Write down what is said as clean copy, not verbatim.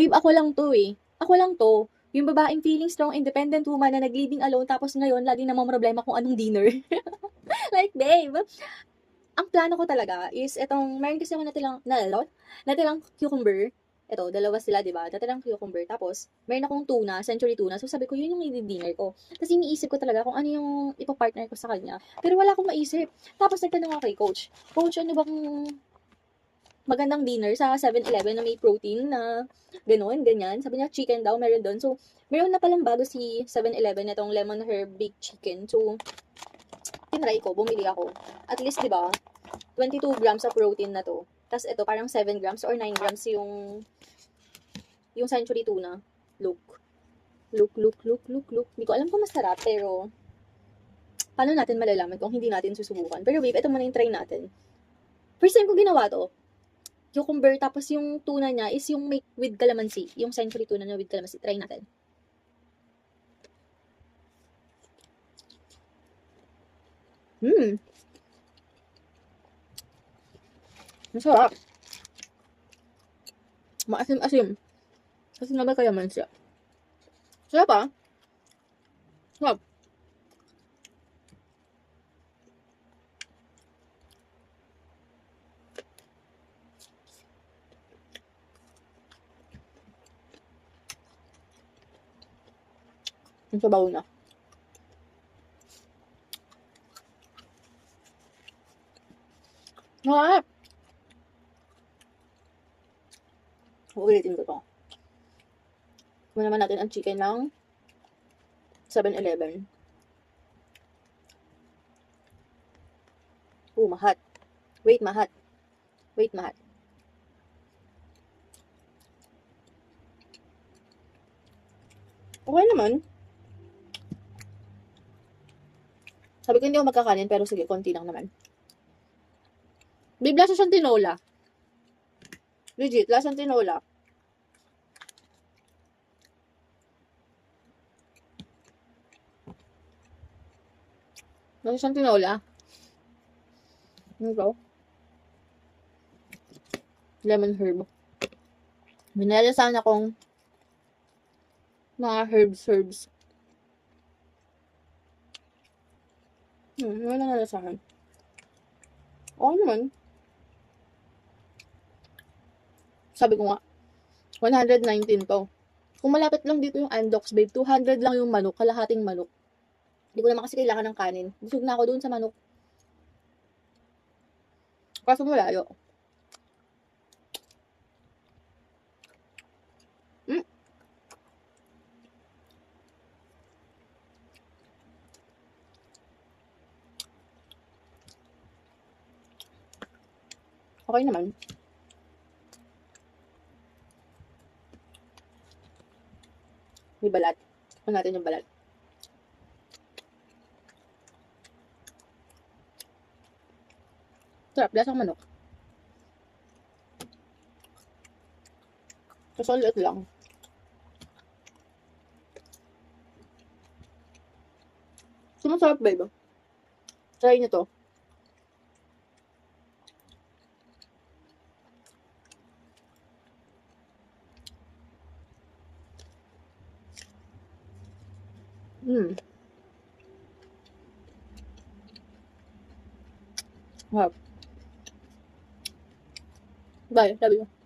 Babe, ako lang 'to, eh. Ako lang 'to. Yung babaeng feeling strong, independent woman na nag-living alone tapos ngayon laging namomroblema kung anong dinner. Like, babe, ang plano ko talaga is etong meron kasi ako natirang cucumber. Eto, dalawa sila, 'di ba? Natirang cucumber tapos meron akong tuna, century tuna. So sabi ko, yun yung i-dinner ko. Tapos iniisip ko talaga kung ano yung ipa-partner ko sa kanya. Pero wala akong maisip. Tapos nagtanong ako kay coach, "Coach, ano bang magandang dinner sa 7-Eleven na may protein na gano'n, ganyan?" Sabi niya, chicken daw, meron do'n. So, meron na palang bago si 7-Eleven itong lemon herb baked chicken. So, tinry ko, bumili ako. At least, 'di ba, 22 grams of protein na 'to. Tapos ito, parang 7 grams or 9 grams yung century tuna. Look. Look. Hindi ko alam kung masarap, pero paano natin malalaman kung hindi natin susubukan? Pero babe, ito muna yung try natin. First time ko ginawa to. Cucumber, tapos yung tuna niya is yung make with calamansi. Yung century tuna na with calamansi. Try natin. Masarap. Maasim-asim. Kasi naman calamansi. Sarap ah. Sarap. Yung sabaw na. Sarap. Uulitin ko to. Kuha naman natin ang chicken ng 7-Eleven. Mahat. Wait, mahat. Okay naman. Sabi ko hindi ako magkakanin, pero sige, konti lang naman. Bigla siya siyang tinola. Legit, lasang tinola. Lasa siyang tinola. Ano to? Lemon herb. Minalasahan akong mga herbs. Wala na nalasahan. Okay naman. Sabi ko nga, 119 to. Kung malapit lang dito yung Andox, babe, 200 lang yung manok, kalahating manok. Hindi ko naman kasi kailangan ng kanin. Busog na ako doon sa manok. Kaso malayo. Okay naman. May balat. Ano natin yung balat. Sarap, lasang manok. Kaso ulit lang. Sumasarap, babe. Try nyo to. Wow. Bye, love you.